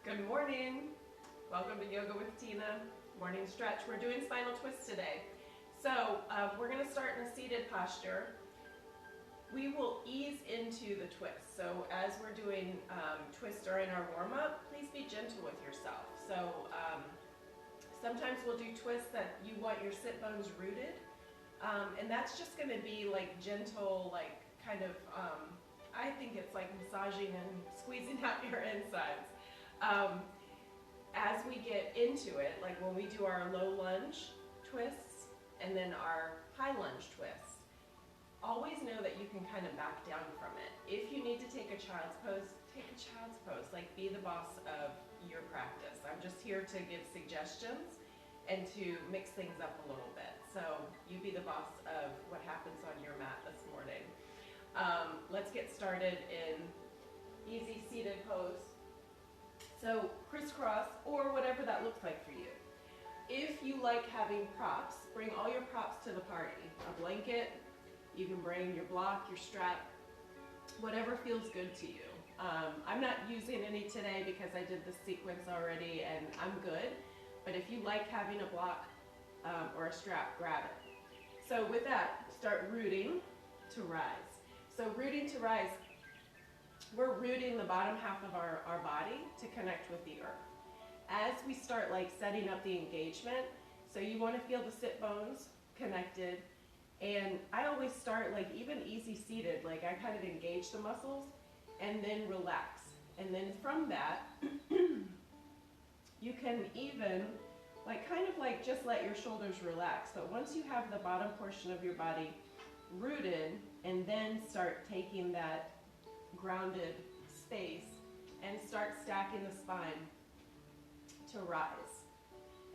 Good morning. Welcome to Yoga with Tina. Morning stretch. We're doing spinal twists today. So we're going to start in a seated posture. We will ease into the twist. So as we're doing twists during our warm-up, please be gentle with yourself. So sometimes we'll do twists that you want your sit bones rooted. And that's just going to be like gentle, like kind of, I think it's like massaging and squeezing out your insides. As we get into it, like when we do our low lunge twists and then our high lunge twists, always know that you can kind of back down from it. If you need to take a child's pose, take a child's pose. Like, be the boss of your practice. I'm just here to give suggestions and to mix things up a little bit. So you be the boss of what happens on your mat this morning. Let's get started in easy seated pose. So crisscross, or whatever that looks like for you. If you like having props, bring all your props to the party. A blanket, you can bring your block, your strap, whatever feels good to you. I'm not using any today because I did the sequence already and I'm good. But if you like having a block or a strap, grab it. So with that, start rooting to rise. So rooting to rise, we're rooting the bottom half of our body to connect with the earth. As we start like setting up the engagement, so you want to feel the sit bones connected. And I always start like even easy seated, like I kind of engage the muscles and then relax. And then from that, you can even like kind of like just let your shoulders relax. But once you have the bottom portion of your body rooted, and then start taking that grounded space and start stacking the spine to rise.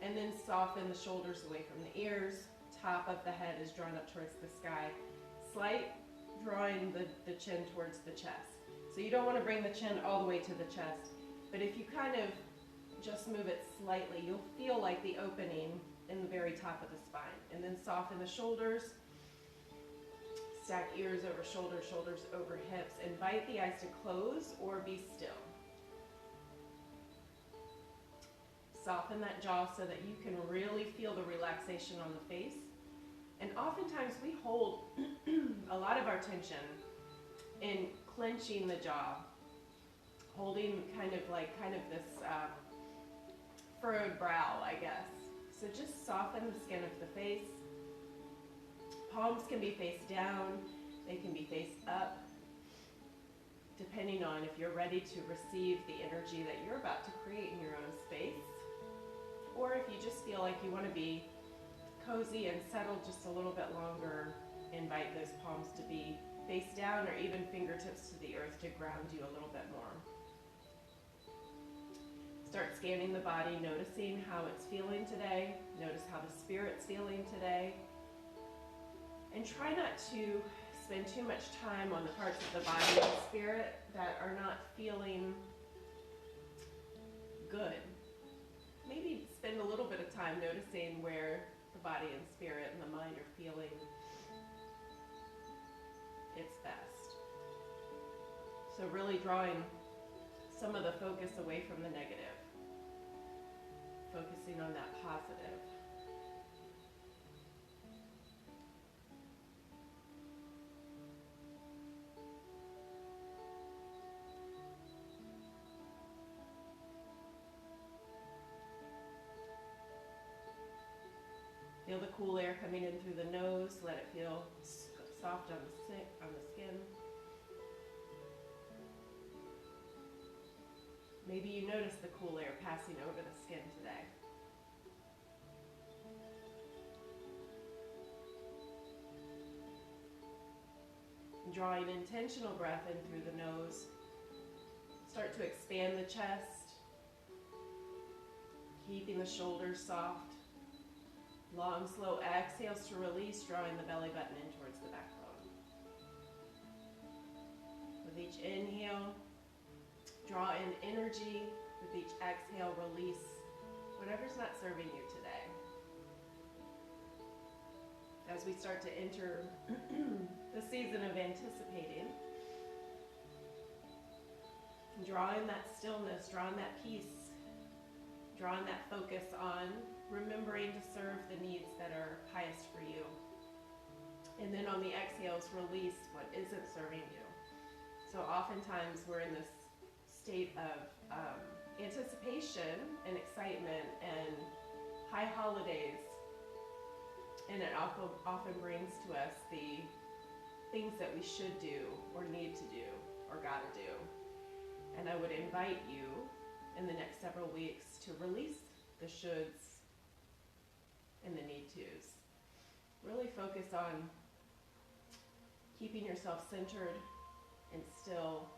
And then soften the shoulders away from the ears. Top of the head is drawn up towards the sky. Slight drawing the chin towards the chest. So you don't want to bring the chin all the way to the chest, but if you kind of just move it slightly, you'll feel like the opening in the very top of the spine. And then soften the shoulders. Stack ears over shoulders, shoulders over hips. Invite the eyes to close or be still. Soften that jaw so that you can really feel the relaxation on the face. And oftentimes we hold a lot of our tension in clenching the jaw, holding kind of this furrowed brow, I guess. So just soften the skin of the face. Palms can be face down, they can be face up, depending on if you're ready to receive the energy that you're about to create in your own space, or if you just feel like you want to be cozy and settled just a little bit longer, invite those palms to be face down or even fingertips to the earth to ground you a little bit more. Start scanning the body, noticing how it's feeling today. Notice how the spirit's feeling today. And try not to spend too much time on the parts of the body and spirit that are not feeling good. Maybe spend a little bit of time noticing where the body and spirit and the mind are feeling its best. So really drawing some of the focus away from the negative, focusing on that positive. Feel the cool air coming in through the nose. Let it feel soft on the skin. Maybe you notice the cool air passing over the skin today. Drawing intentional breath in through the nose. Start to expand the chest. Keeping the shoulders soft. Long, slow exhales to release, drawing the belly button in towards the backbone. With each inhale, draw in energy. With each exhale, release whatever's not serving you today. As we start to enter the season of anticipating, Drawing that stillness, drawing that peace, drawing that focus on remembering to serve the needs that are highest for you. And then on the exhales, release what isn't serving you. So oftentimes we're in this state of anticipation and excitement and high holidays, and it often brings to us the things that we should do or need to do or gotta do. And I would invite you in the next several weeks to release the shoulds and the need tos. Really focus on keeping yourself centered and still,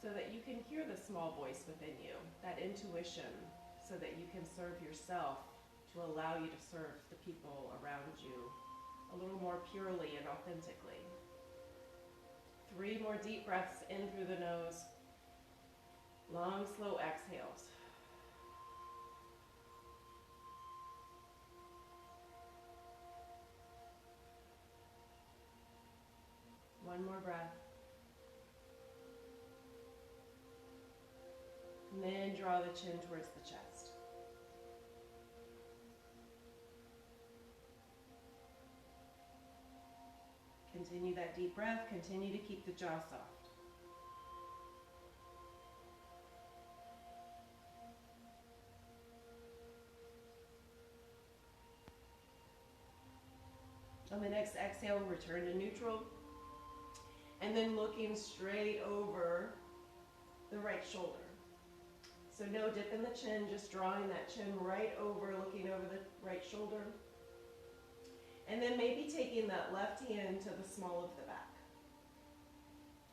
so that you can hear the small voice within you, that intuition, so that you can serve yourself, to allow you to serve the people around you a little more purely and authentically. 3 more deep breaths in through the nose. Long, slow exhales. One more breath. And then draw the chin towards the chest. Continue that deep breath. Continue to keep the jaw soft. On the next exhale, return to neutral. And then looking straight over the right shoulder. So no dip in the chin, just drawing that chin right over, looking over the right shoulder. And then maybe taking that left hand to the small of the back,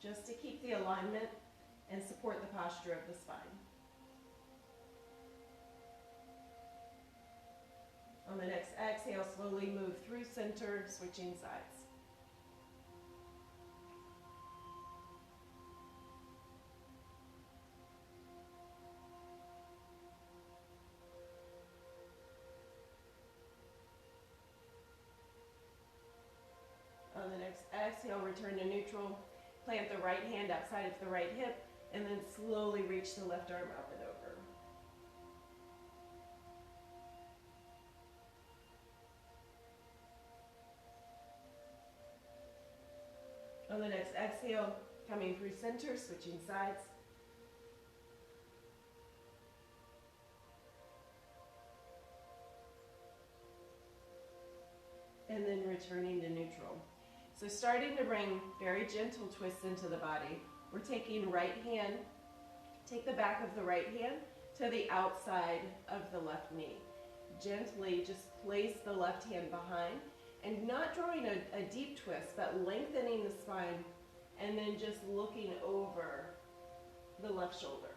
just to keep the alignment and support the posture of the spine. On the next exhale, slowly move through center, switching sides. On the next exhale, return to neutral. Plant the right hand outside of the right hip, and then slowly reach the left arm up and over. On the next exhale, coming through center, switching sides. And then returning to neutral. So starting to bring very gentle twists into the body. We're taking right hand, take the back of the right hand to the outside of the left knee. Gently just place the left hand behind, and not drawing a deep twist, but lengthening the spine, and then just looking over the left shoulder.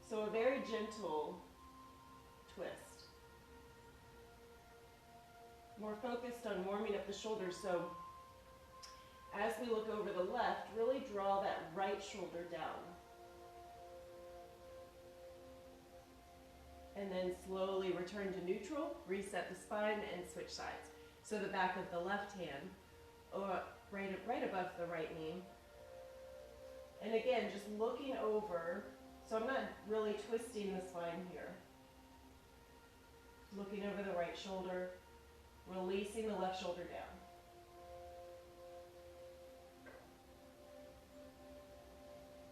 So a very gentle twist. More focused on warming up the shoulders. So as we look over the left, really draw that right shoulder down. And then slowly return to neutral, reset the spine, and switch sides. So the back of the left hand, or right above the right knee. And again, just looking over, so I'm not really twisting the spine here. Looking over the right shoulder, releasing the left shoulder down.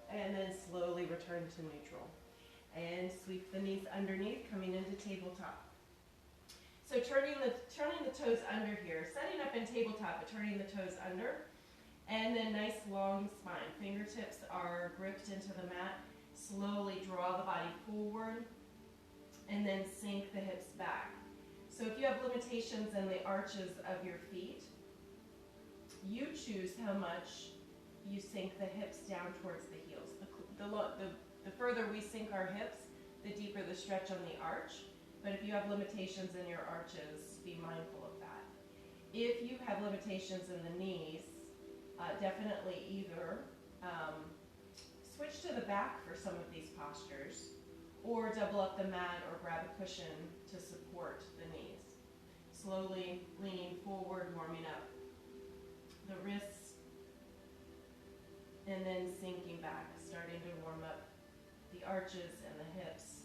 And then slowly return to neutral. And sweep the knees underneath, coming into tabletop. So turning the toes under here, setting up in tabletop, but turning the toes under. And then nice long spine. Fingertips are gripped into the mat. Slowly draw the body forward, and then sink the hips back. So if you have limitations in the arches of your feet, you choose how much you sink the hips down towards the heels. The further we sink our hips, the deeper the stretch on the arch. But if you have limitations in your arches, be mindful of that. If you have limitations in the knees, definitely either switch to the back for some of these postures, or double up the mat or grab a cushion to support the knees. Slowly leaning forward, warming up the wrists, And then sinking back, starting to warm up the arches and the hips.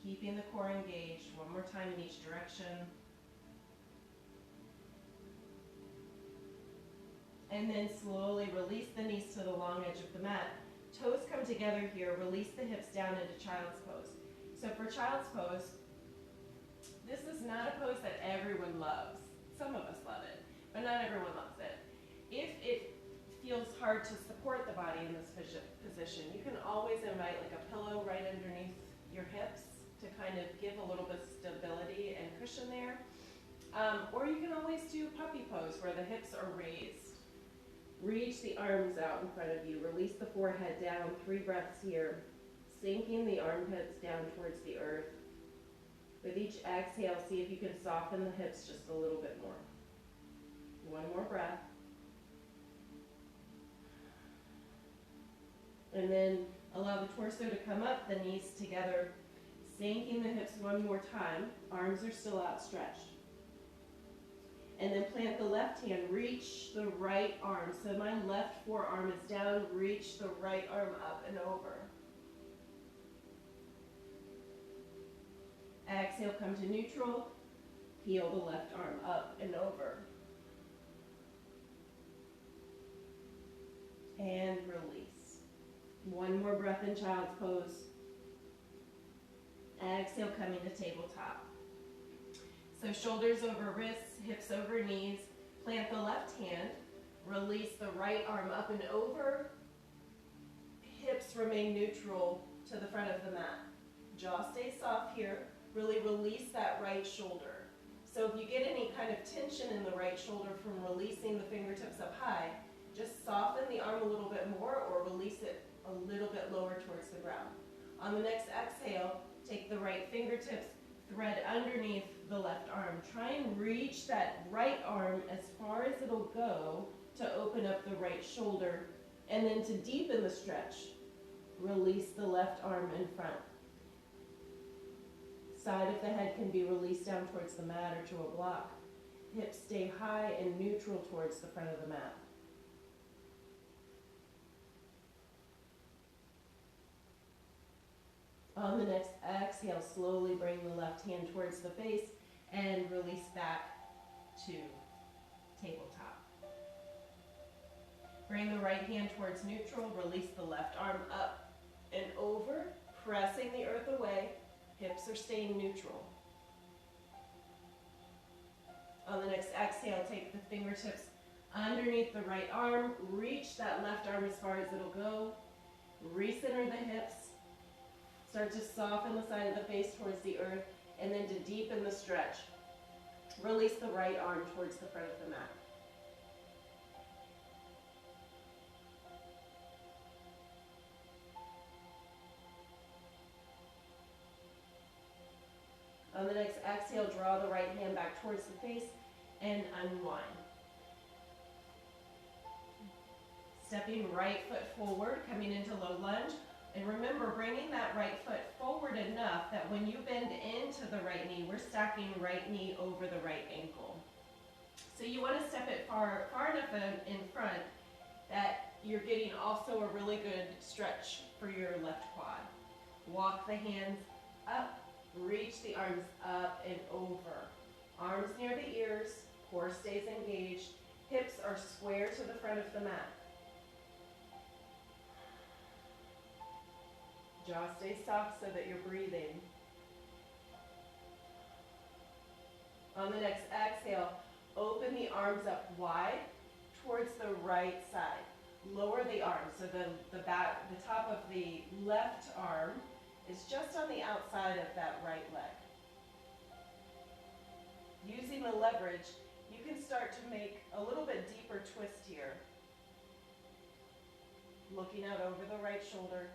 Keeping the core engaged, one more time in each direction. And then slowly release the knees to the long edge of the mat. Toes come together here, release the hips down into child's pose. So for child's pose, this is not a pose that everyone loves. Some of us love it, but not everyone loves it. If it feels hard to support the body in this position, you can always invite like a pillow right underneath your hips to kind of give a little bit of stability and cushion there. Or you can always do puppy pose where the hips are raised. Reach the arms out in front of you. Release the forehead down. 3 breaths here. Sinking the armpits down towards the earth. With each exhale, see if you can soften the hips just a little bit more. One more breath. And then allow the torso to come up, the knees together, sinking the hips one more time. Arms are still outstretched. And then plant the left hand, reach the right arm. So my left forearm is down, reach the right arm up and over. Exhale, come to neutral. Peel the left arm up and over. And release. One more breath in child's pose. Exhale, coming to tabletop. So shoulders over wrists, hips over knees. Plant the left hand. Release the right arm up and over. Hips remain neutral to the front of the mat. Jaw stays soft here. Really release that right shoulder. So if you get any kind of tension in the right shoulder from releasing the fingertips up high, just soften the arm a little bit more or release it a little bit lower towards the ground. On the next exhale, take the right fingertips, thread underneath the left arm. Try and reach that right arm as far as it'll go to open up the right shoulder. And then to deepen the stretch, release the left arm in front. Side of the head can be released down towards the mat or to a block. Hips stay high and neutral towards the front of the mat. On the next exhale, slowly bring the left hand towards the face and release back to tabletop. Bring the right hand towards neutral, release the left arm up and over, pressing the earth away. Hips are staying neutral. On the next exhale, take the fingertips underneath the right arm. Reach that left arm as far as it'll go. Recenter the hips. Start to soften the side of the face towards the earth. And then to deepen the stretch, release the right arm towards the front of the mat. On the next exhale, draw the right hand back towards the face and unwind. Stepping right foot forward, coming into low lunge. And remember, bringing that right foot forward enough that when you bend into the right knee, we're stacking right knee over the right ankle. So you want to step it far enough in front that you're getting also a really good stretch for your left quad. Walk the hands up. Reach the arms up and over. Arms near the ears, core stays engaged. Hips are square to the front of the mat. Jaw stays soft so that you're breathing. On the next exhale, open the arms up wide towards the right side. Lower the arms so the top of the left arm is just on the outside of that right leg. Using the leverage, you can start to make a little bit deeper twist here. Looking out over the right shoulder.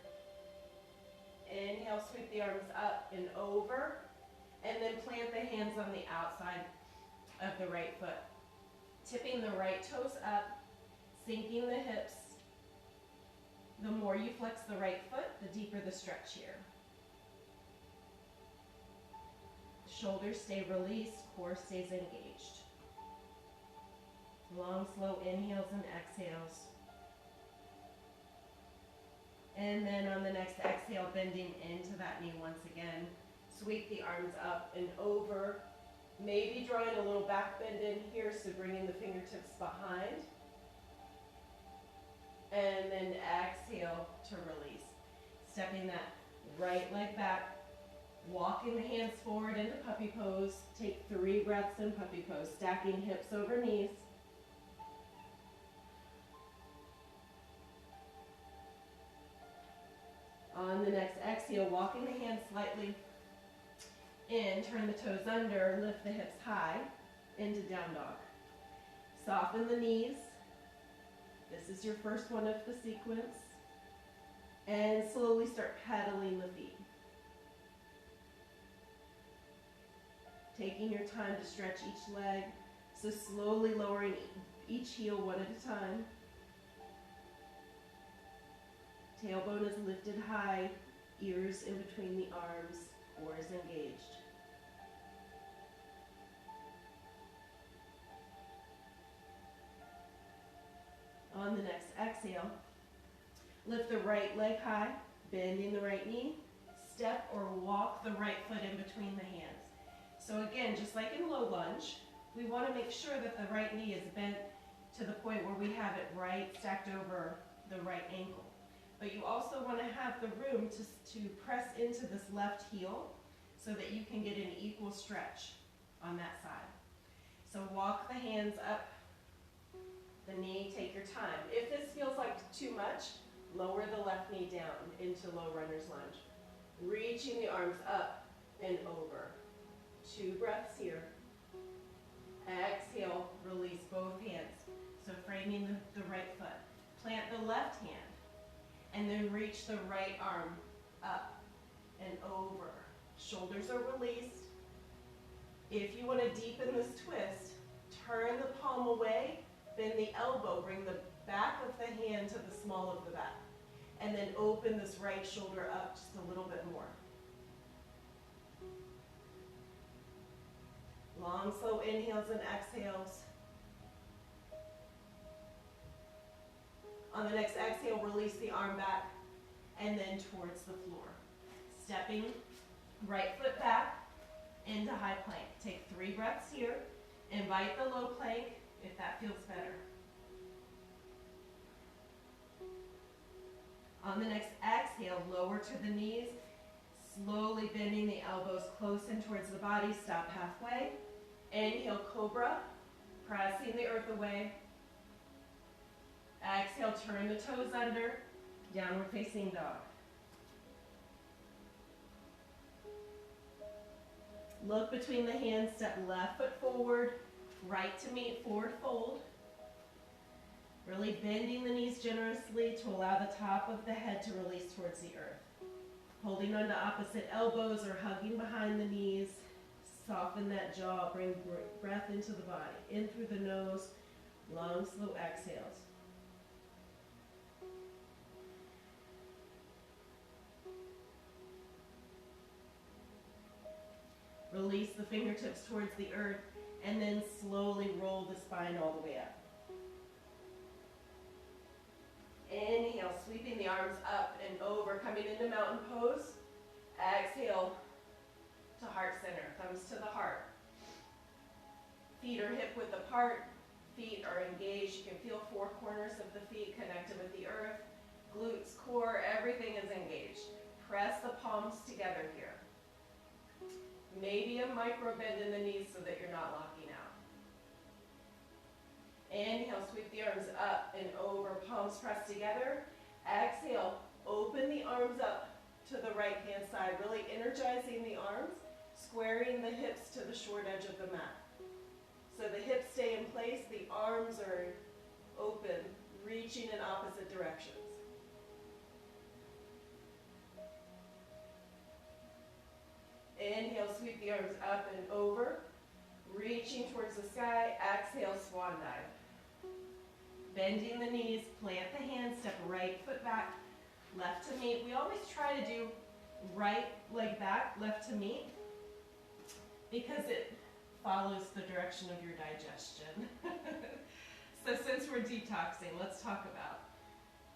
Inhale, sweep the arms up and over, and then plant the hands on the outside of the right foot. Tipping the right toes up, sinking the hips. The more you flex the right foot, the deeper the stretch here. Shoulders stay released, core stays engaged. Long, slow inhales and exhales. And then on the next exhale, bending into that knee once again. Sweep the arms up and over. Maybe drawing a little back bend in here, so bringing the fingertips behind. And then exhale to release. Stepping that right leg back. Walking the hands forward into puppy pose. Take 3 breaths in puppy pose. Stacking hips over knees. On the next exhale, walking the hands slightly in, turn the toes under, lift the hips high into down dog. Soften the knees. This is your first one of the sequence. And slowly start pedaling the feet. Taking your time to stretch each leg, so slowly lowering each heel one at a time. Tailbone is lifted high, ears in between the arms, core is engaged. On the next exhale, lift the right leg high, bending the right knee, step or walk the right foot in between the hands. So again, just like in low lunge, we want to make sure that the right knee is bent to the point where we have it right stacked over the right ankle. But you also want to have the room to press into this left heel so that you can get an equal stretch on that side. So walk the hands up the knee, take your time. If this feels like too much, lower the left knee down into low runner's lunge. Reaching the arms up and over. 2 breaths here. Exhale, release both hands. So framing the right foot. Plant the left hand. And then reach the right arm up and over. Shoulders are released. If you want to deepen this twist, turn the palm away, bend the elbow, bring the back of the hand to the small of the back. And then open this right shoulder up just a little bit more. Long, slow inhales and exhales. On the next exhale, release the arm back and then towards the floor. Stepping right foot back into high plank. Take 3 breaths here. Invite the low plank if that feels better. On the next exhale, lower to the knees, slowly bending the elbows close in towards the body. Stop halfway. Inhale, cobra, pressing the earth away. Exhale, turn the toes under, downward facing dog. Look between the hands, step left foot forward, right to meet, forward fold. Really bending the knees generously to allow the top of the head to release towards the earth. Holding onto opposite elbows or hugging behind the knees. Soften that jaw, bring breath into the body. In through the nose, long, slow exhales. Release the fingertips towards the earth and then slowly roll the spine all the way up. Inhale, sweeping the arms up and over, coming into mountain pose. Exhale to heart center, thumbs to the heart. Feet are hip width apart, feet are engaged. You can feel 4 corners of the feet connected with the earth. Glutes, core, everything is engaged. Press the palms together here. Maybe a micro bend in the knees so that you're not locking out. Inhale, sweep the arms up and over, palms pressed together. Exhale, open the arms up to the right hand side, really energizing the arms, squaring the hips to the short edge of the mat. So the hips stay in place, the arms are open, reaching in opposite directions. Inhale, sweep the arms up and over, reaching towards the sky. Exhale, swan dive. Bending the knees, plant the hands, step right foot back, left to meet. We always try to do right leg back, left to meet, because it follows the direction of your digestion. So since we're detoxing, let's talk about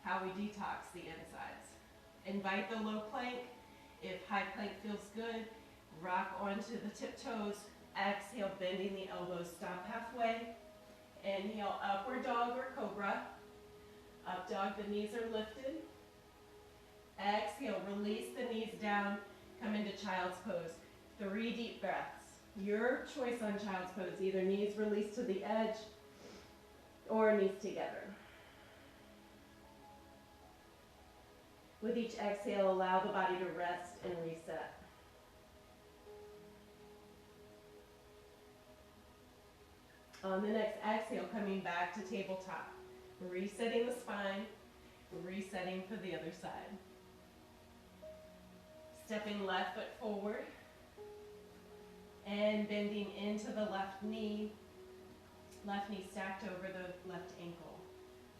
how we detox the insides. Invite the low plank. If high plank feels good, rock onto the tiptoes. Exhale, bending the elbows, stop halfway. Inhale, upward dog or cobra. Up dog, the knees are lifted. Exhale, release the knees down, come into child's pose. 3 deep breaths. Your choice on child's pose, either knees released to the edge or knees together. With each exhale, allow the body to rest and reset. On the next exhale, coming back to tabletop. Resetting the spine, resetting for the other side. Stepping left foot forward and bending into the left knee stacked over the left ankle.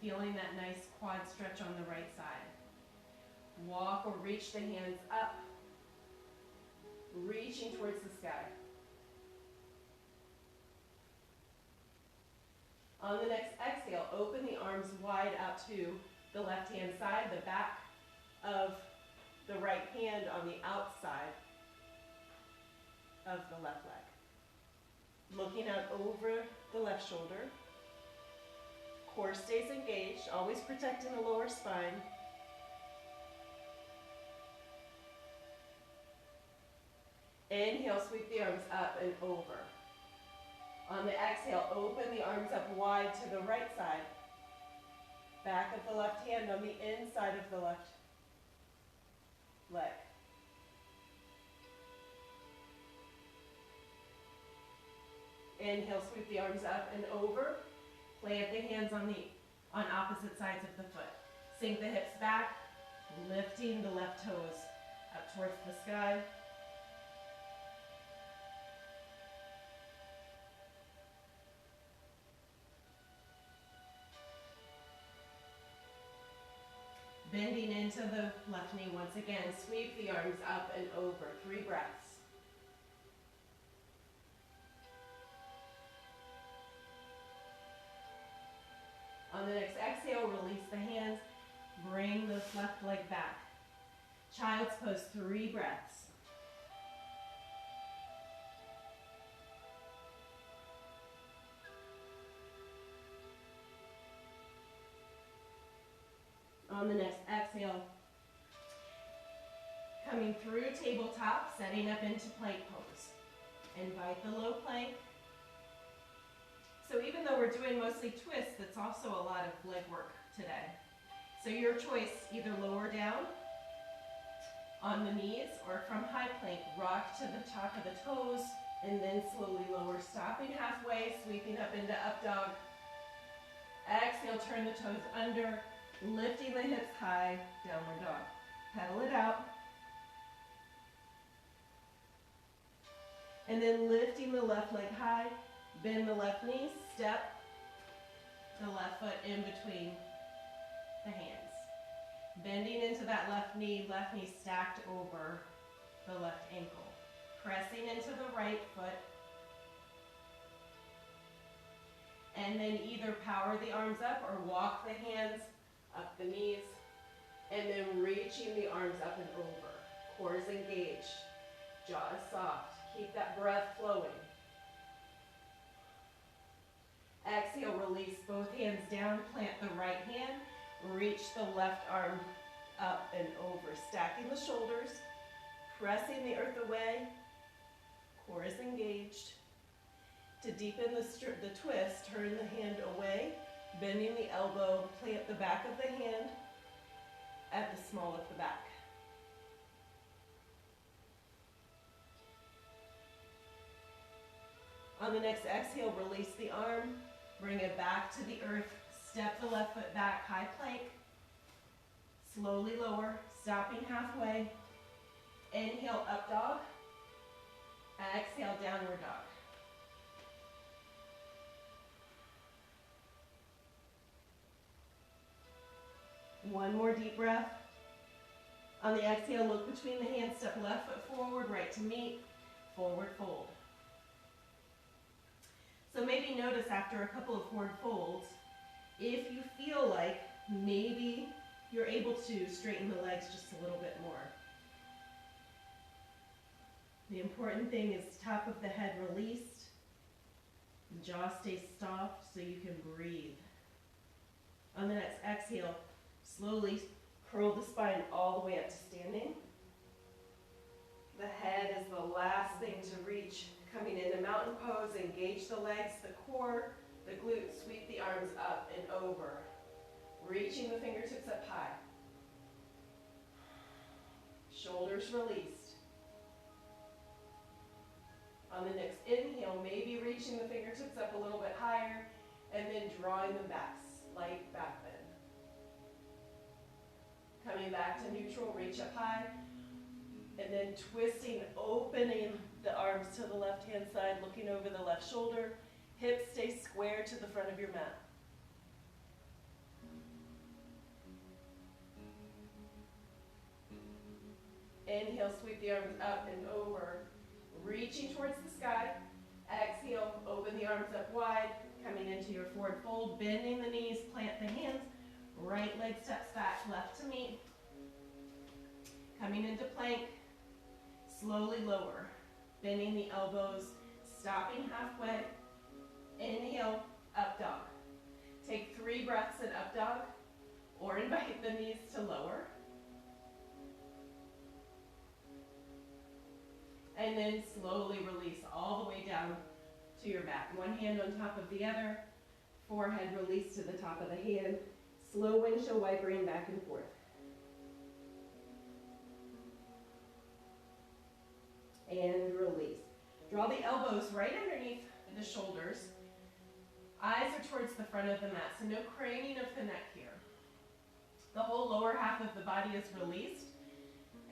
Feeling that nice quad stretch on the right side. Walk or reach the hands up, reaching towards the sky. On the next exhale, open the arms wide out to the left-hand side, the back of the right hand on the outside of the left leg. Looking out over the left shoulder. Core stays engaged, always protecting the lower spine. Inhale, sweep the arms up and over. On the exhale, open the arms up wide to the right side. Back of the left hand on the inside of the left leg. Inhale, sweep the arms up and over. Plant the hands on opposite sides of the foot. Sink the hips back, lifting the left toes up towards the sky. Bending into the left knee once again. Sweep the arms up and over. 3 breaths. On the next exhale, release the hands. Bring the left leg back. Child's pose, 3 breaths. On the next exhale, coming through tabletop, setting up into plank pose. Invite the low plank. So even though we're doing mostly twists, it's also a lot of leg work today. So your choice, either lower down on the knees or from high plank, rock to the top of the toes and then slowly lower, stopping halfway, sweeping up into up dog. Exhale, turn the toes under. Lifting the hips high, downward dog. Pedal it out. And then lifting the left leg high, bend the left knee, step the left foot in between the hands. Bending into that left knee stacked over the left ankle. Pressing into the right foot. And then either power the arms up or walk the hands up the knees, and then reaching the arms up and over. Core is engaged, jaw is soft. Keep that breath flowing. Exhale, release both hands down, plant the right hand, reach the left arm up and over. Stacking the shoulders, pressing the earth away. Core is engaged. To deepen the twist, turn the hand away. Bending the elbow, plant the back of the hand at the small of the back. On the next exhale, release the arm, bring it back to the earth, step the left foot back, high plank. Slowly lower, stopping halfway. Inhale, up dog. Exhale, downward dog. One more deep breath. On the exhale, look between the hands, step left foot forward, right to meet, forward fold. So maybe notice after a couple of forward folds, If you feel like maybe you're able to straighten the legs just a little bit more. The important thing is top of the head released, the jaw stays soft so you can breathe. On the next exhale, slowly curl the spine all the way up to standing. The head is the last thing to reach. Coming into mountain pose, engage the legs, the core, the glutes, sweep the arms up and over. Reaching the fingertips up high. Shoulders released. On the next inhale, maybe reaching the fingertips up a little bit higher and then drawing them back, slight back bend. Coming back to neutral, reach up high, and then twisting, opening the arms to the left-hand side, looking over the left shoulder. Hips stay square to the front of your mat. Inhale, sweep the arms up and over, reaching towards the sky. Exhale, open the arms up wide, coming into your forward fold, bending the knees, plant the hands. Right leg steps back, left to meet. Coming into plank, slowly lower. Bending the elbows, stopping halfway. Inhale, up dog. Take 3 breaths in up dog, or invite the knees to lower. And then slowly release all the way down to your mat. One hand on top of the other, forehead release to the top of the hand. Slow windshield wipering back and forth. And release. Draw the elbows right underneath the shoulders. Eyes are towards the front of the mat, so no craning of the neck here. The whole lower half of the body is released,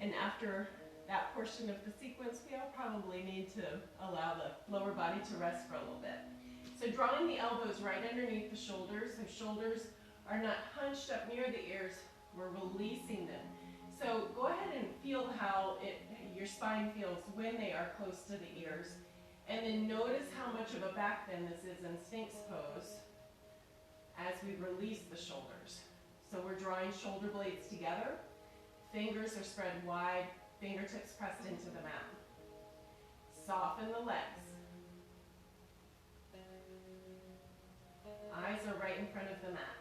and after that portion of the sequence, we'll probably need to allow the lower body to rest for a little bit. So drawing the elbows right underneath the shoulders, so shoulders are not hunched up near the ears, we're releasing them. So go ahead and feel how your spine feels when they are close to the ears. And then notice how much of a back bend this is in Sphinx pose as we release the shoulders. So we're drawing shoulder blades together. Fingers are spread wide, fingertips pressed into the mat. Soften the legs. Eyes are right in front of the mat.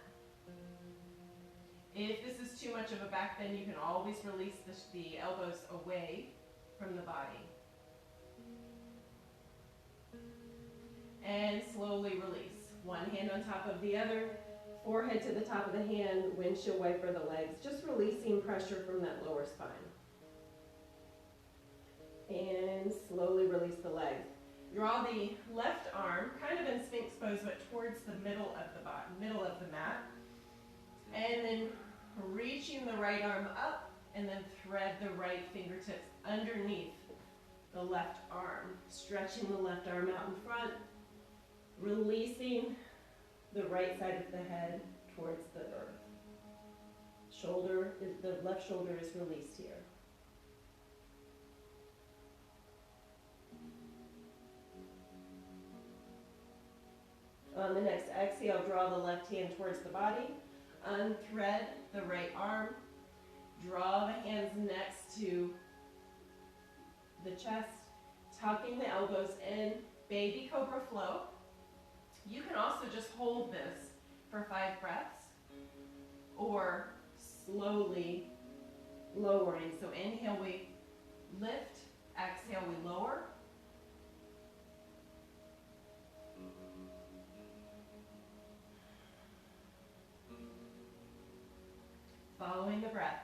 If this is too much of a back bend, you can always release the elbows away from the body. And slowly release. One hand on top of the other, forehead to the top of the hand, windshield wiper the legs, just releasing pressure from that lower spine. And slowly release the legs. Draw the left arm, kind of in Sphinx pose, but towards the middle of the mat. And then reaching the right arm up, and then thread the right fingertips underneath the left arm. Stretching the left arm out in front, releasing the right side of the head towards the earth. The left shoulder is released here. On the next exhale, draw the left hand towards the body. Unthread the right arm. Draw the hands next to the chest. Tucking the elbows in. Baby cobra flow. You can also just hold this for 5 breaths. Or slowly lowering. So inhale, we lift. Exhale, we lower. Following the breath.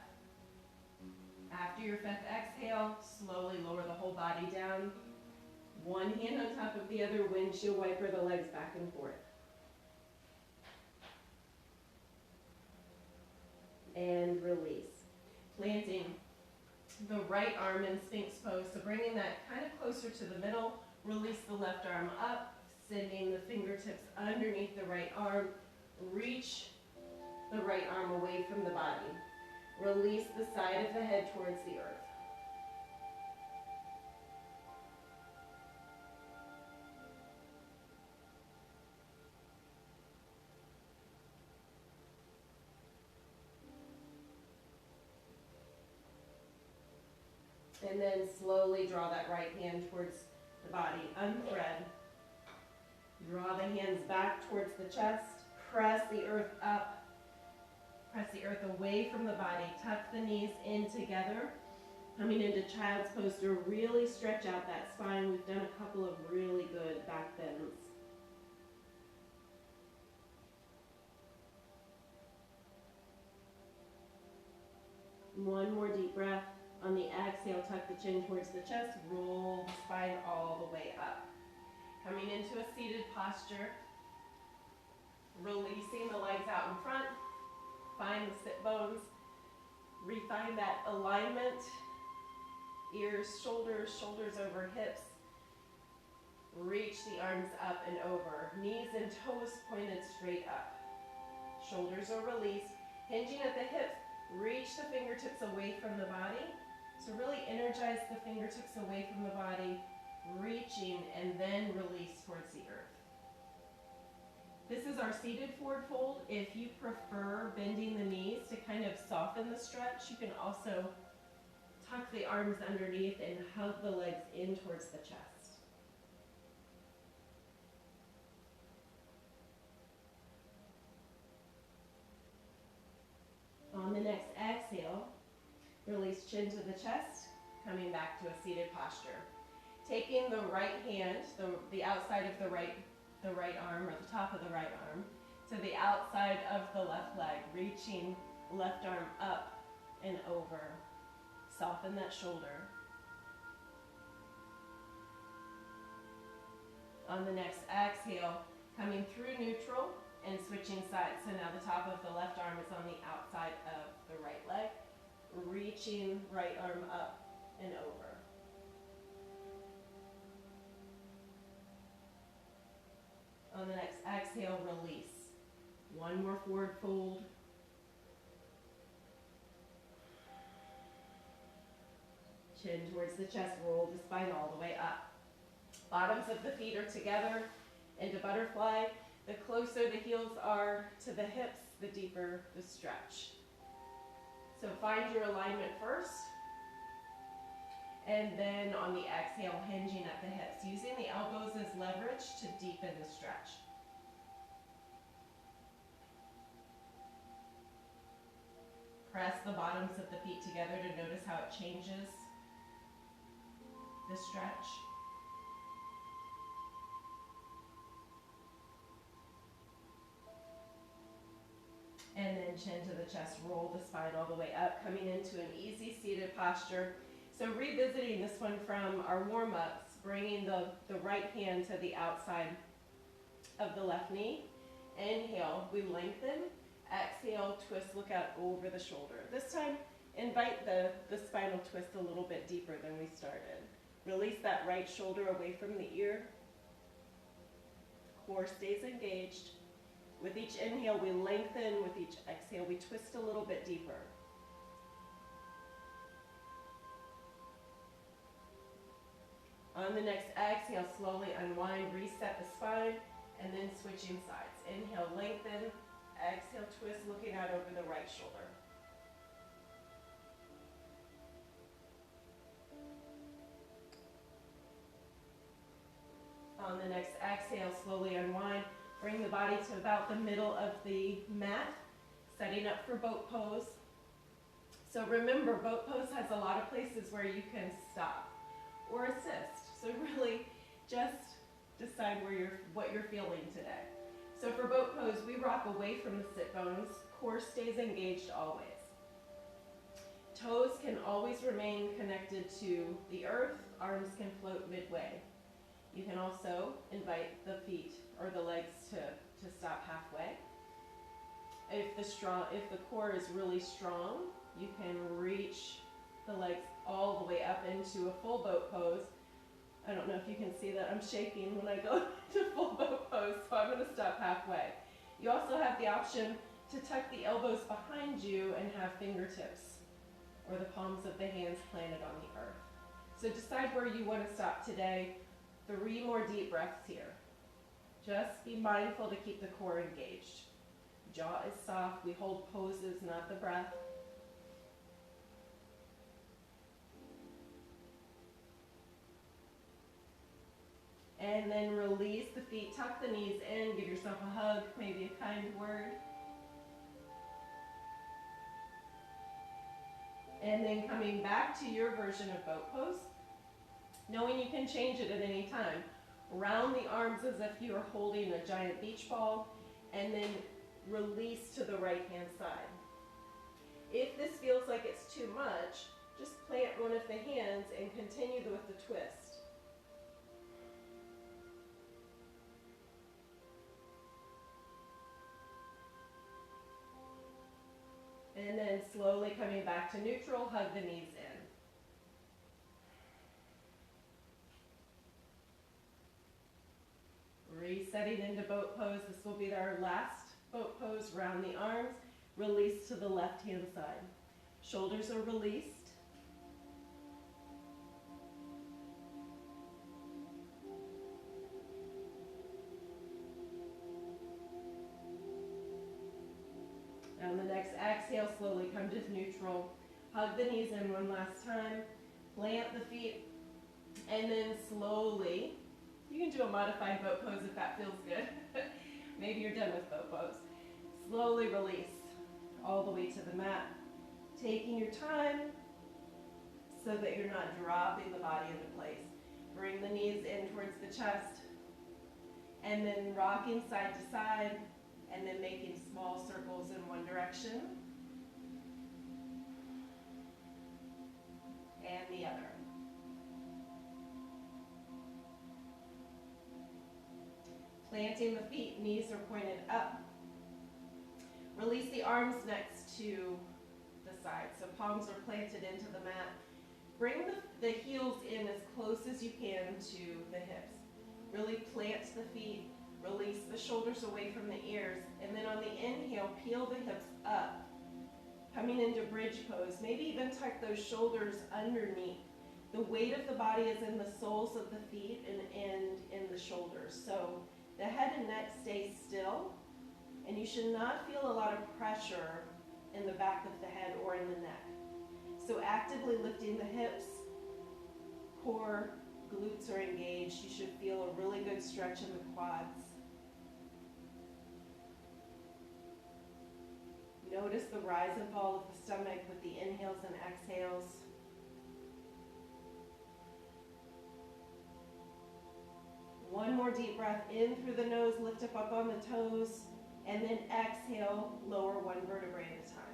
After your 5th exhale, slowly lower the whole body down. One hand on top of the other, windshield wiper the legs back and forth. And release. Planting the right arm in Sphinx pose, so bringing that kind of closer to the middle. Release the left arm up, sending the fingertips underneath the right arm. Reach the right arm away from the body. Release the side of the head towards the earth. And then slowly draw that right hand towards the body. Unthread. Draw the hands back towards the chest. Press the earth up. Press the earth away from the body. Tuck the knees in together. Coming into child's pose to really stretch out that spine. We've done a couple of really good back bends. One more deep breath. On the exhale, tuck the chin towards the chest. Roll the spine all the way up. Coming into a seated posture. Releasing the legs out in front. Find the sit bones. Refine that alignment. Ears, shoulders, shoulders over hips. Reach the arms up and over. Knees and toes pointed straight up. Shoulders are released. Hinging at the hips. Reach the fingertips away from the body. So really energize the fingertips away from the body. Reaching and then release towards the earth. This is our seated forward fold. If you prefer bending the knees to kind of soften the stretch, you can also tuck the arms underneath and hug the legs in towards the chest. On the next exhale, release chin to the chest, coming back to a seated posture. Taking the right hand, the outside of the right arm, or the top of the right arm, to the outside of the left leg, reaching left arm up and over. Soften that shoulder. On the next exhale, coming through neutral and switching sides. So now the top of the left arm is on the outside of the right leg, reaching right arm up and over. On the next exhale, release. One more forward fold. Chin towards the chest, roll the spine all the way up. Bottoms of the feet are together into butterfly. The closer the heels are to the hips, the deeper the stretch. So find your alignment first. And then on the exhale, hinging at the hips, using the elbows as leverage to deepen the stretch. Press the bottoms of the feet together to notice how it changes the stretch. And then chin to the chest, roll the spine all the way up, coming into an easy seated posture. So revisiting this one from our warm-ups, bringing the right hand to the outside of the left knee. Inhale, we lengthen. Exhale, twist, look out over the shoulder. This time, invite the spinal twist a little bit deeper than we started. Release that right shoulder away from the ear. Core stays engaged. With each inhale, we lengthen. With each exhale, we twist a little bit deeper. On the next exhale, slowly unwind, reset the spine, and then switching sides. Inhale, lengthen. Exhale, twist, looking out over the right shoulder. On the next exhale, slowly unwind. Bring the body to about the middle of the mat, setting up for boat pose. So remember, boat pose has a lot of places where you can stop or assist. So really just decide what you're feeling today. So for boat pose, we rock away from the sit bones. Core stays engaged always. Toes can always remain connected to the earth. Arms can float midway. You can also invite the feet or the legs to stop halfway. If the core is really strong, you can reach the legs all the way up into a full boat pose. I don't know if you can see that I'm shaking when I go to full boat pose, so I'm going to stop halfway. You also have the option to tuck the elbows behind you and have fingertips or the palms of the hands planted on the earth. So decide where you want to stop today. 3 more deep breaths here. Just be mindful to keep the core engaged. Jaw is soft. We hold poses, not the breath. And then release the feet, tuck the knees in, give yourself a hug, maybe a kind word. And then coming back to your version of boat pose, knowing you can change it at any time. Round the arms as if you are holding a giant beach ball, and then release to the right hand side. If this feels like it's too much, just plant one of the hands and continue with the twist. And then slowly coming back to neutral, hug the knees in. Resetting into boat pose. This will be our last boat pose. Round the arms, release to the left hand side. Shoulders are released. On the next exhale, slowly come to neutral. Hug the knees in one last time. Plant the feet. And then slowly, you can do a modified boat pose if that feels good. Maybe you're done with boat pose. Slowly release all the way to the mat. Taking your time so that you're not dropping the body into place. Bring the knees in towards the chest. And then rocking side to side. And then making small circles in one direction and the other. Planting the feet, knees are pointed up. Release the arms next to the side, so palms are planted into the mat. Bring the heels in as close as you can to the hips. Really plant the feet. Release the shoulders away from the ears, and then on the inhale, peel the hips up, coming into bridge pose. Maybe even tuck those shoulders underneath. The weight of the body is in the soles of the feet and in the shoulders. So the head and neck stay still, and you should not feel a lot of pressure in the back of the head or in the neck. So actively lifting the hips, core, glutes are engaged. You should feel a really good stretch in the quads. Notice the rise and fall of the stomach with the inhales and exhales. One more deep breath in through the nose, lift up on the toes, and then exhale, lower one vertebrae at a time.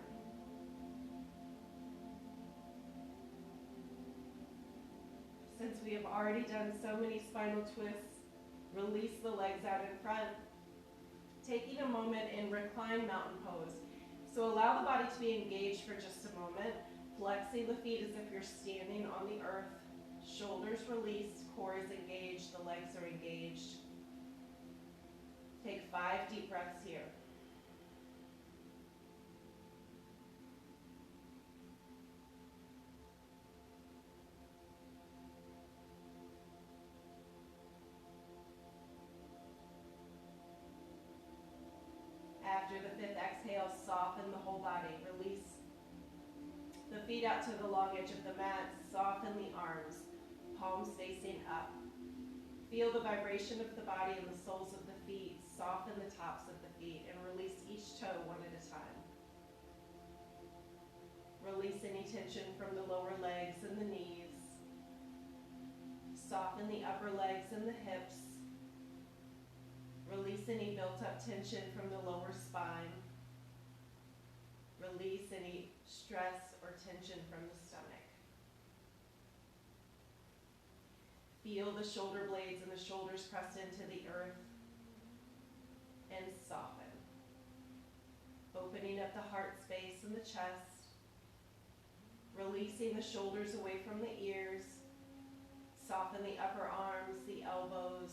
Since we have already done so many spinal twists, release the legs out in front. Taking a moment in reclined mountain pose. So allow the body to be engaged for just a moment, flexing the feet as if you're standing on the earth. Shoulders released, core is engaged, the legs are engaged. Take 5 deep breaths here. After the 5th exhale, soften the whole body. Release the feet out to the long edge of the mat. Soften the arms, palms facing up. Feel the vibration of the body and the soles of the feet. Soften the tops of the feet and release each toe one at a time. Release any tension from the lower legs and the knees. Soften the upper legs and the hips. Release any built-up tension from the lower spine. Release any stress or tension from the stomach. Feel the shoulder blades and the shoulders pressed into the earth. And soften. Opening up the heart space and the chest. Releasing the shoulders away from the ears. Soften the upper arms, the elbows.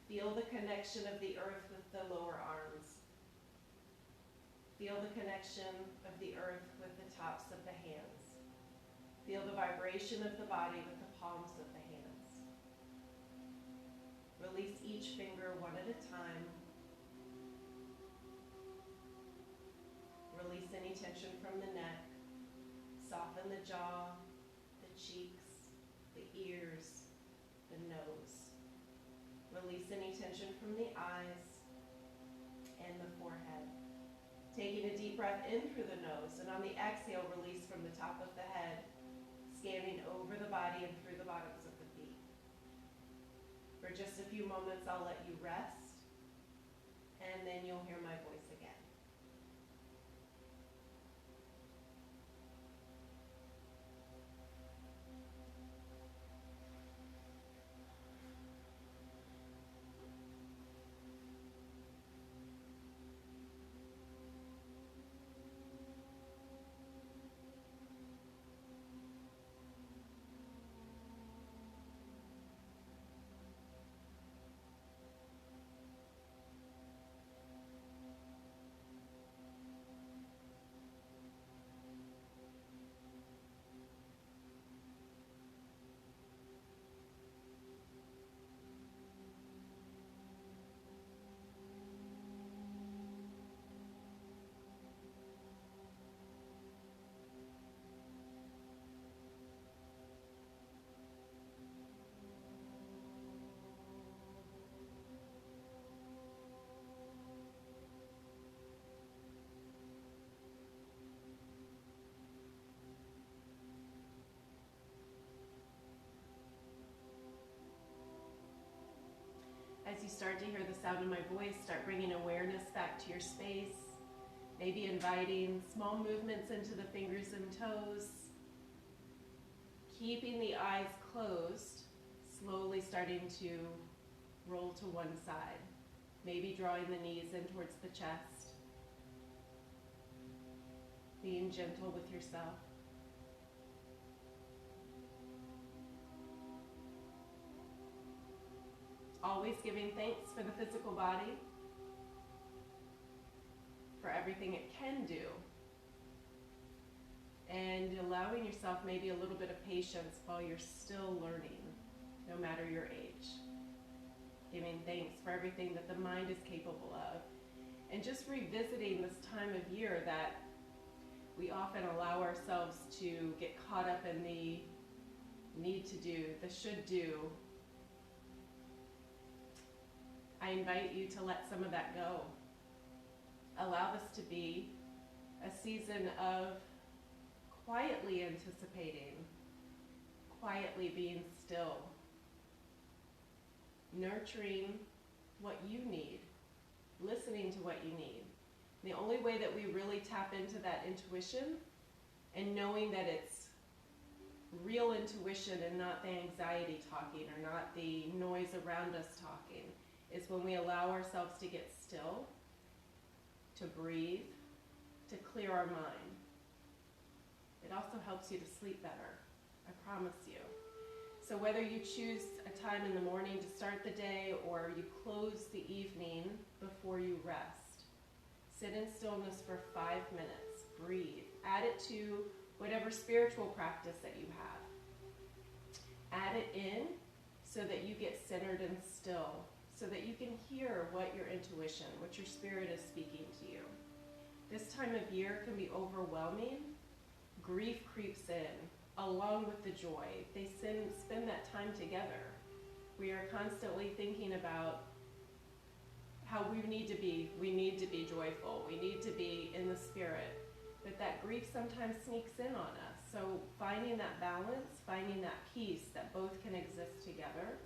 Feel the connection of the earth with the lower arms. Feel the connection of the earth with the tops of the hands. Feel the vibration of the body with the palms of the hands. Release each finger one at a time. Release any tension from the neck. Soften the jaw, the cheeks, the ears, the nose. Release any tension from the eyes and the forehead. Taking a deep breath in through the nose, and on the exhale, release from the top of the head, scanning over the body and through the bottoms of the feet. For just a few moments, I'll let you rest, and then you'll hear my voice again. As you start to hear the sound of my voice, start bringing awareness back to your space, maybe inviting small movements into the fingers and toes, keeping the eyes closed, slowly starting to roll to one side, maybe drawing the knees in towards the chest, being gentle with yourself. Always giving thanks for the physical body, for everything it can do, and allowing yourself maybe a little bit of patience while you're still learning, no matter your age. Giving thanks for everything that the mind is capable of, and just revisiting this time of year that we often allow ourselves to get caught up in the need to do, the should do. I invite you to let some of that go. Allow this to be a season of quietly anticipating, quietly being still, nurturing what you need, listening to what you need. The only way that we really tap into that intuition and knowing that it's real intuition and not the anxiety talking or not the noise around us talking is when we allow ourselves to get still, to breathe, to clear our mind. It also helps you to sleep better, I promise you. So whether you choose a time in the morning to start the day or you close the evening before you rest, sit in stillness for 5 minutes, breathe. Add it to whatever spiritual practice that you have. Add it in so that you get centered and still, so that you can hear what your intuition, what your spirit is speaking to you. This time of year can be overwhelming. Grief creeps in, along with the joy. They spend that time together. We are constantly thinking about how we need to be. We need to be joyful. We need to be in the spirit. But that grief sometimes sneaks in on us. So finding that balance, finding that peace that both can exist together,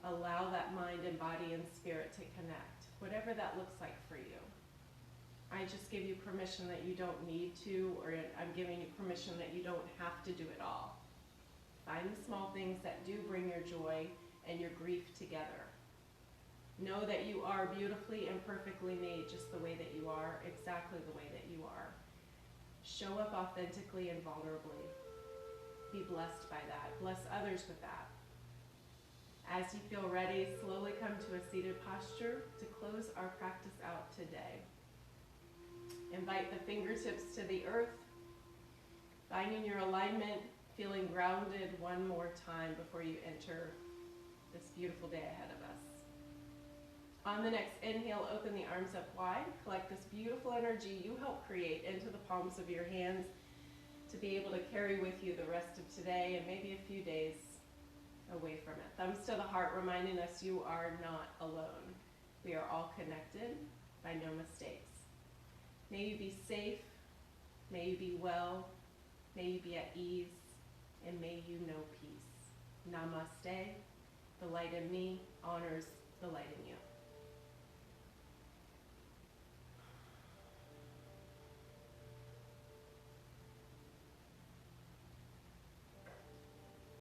allow that mind and body and spirit to connect, whatever that looks like for you. I just give you permission that you don't need to, or I'm giving you permission that you don't have to do it all. Find the small things that do bring your joy and your grief together. Know that you are beautifully and perfectly made just the way that you are, exactly the way that you are. Show up authentically and vulnerably. Be blessed by that. Bless others with that. As you feel ready, slowly come to a seated posture to close our practice out today. Invite the fingertips to the earth, finding your alignment, feeling grounded one more time before you enter this beautiful day ahead of us. On the next inhale, open the arms up wide. Collect this beautiful energy you help create into the palms of your hands to be able to carry with you the rest of today and maybe a few days away from it. Thumbs to the heart, reminding us you are not alone. We are all connected by no mistakes. May you be safe, may you be well, may you be at ease, and may you know peace. Namaste. The light in me honors the light in you.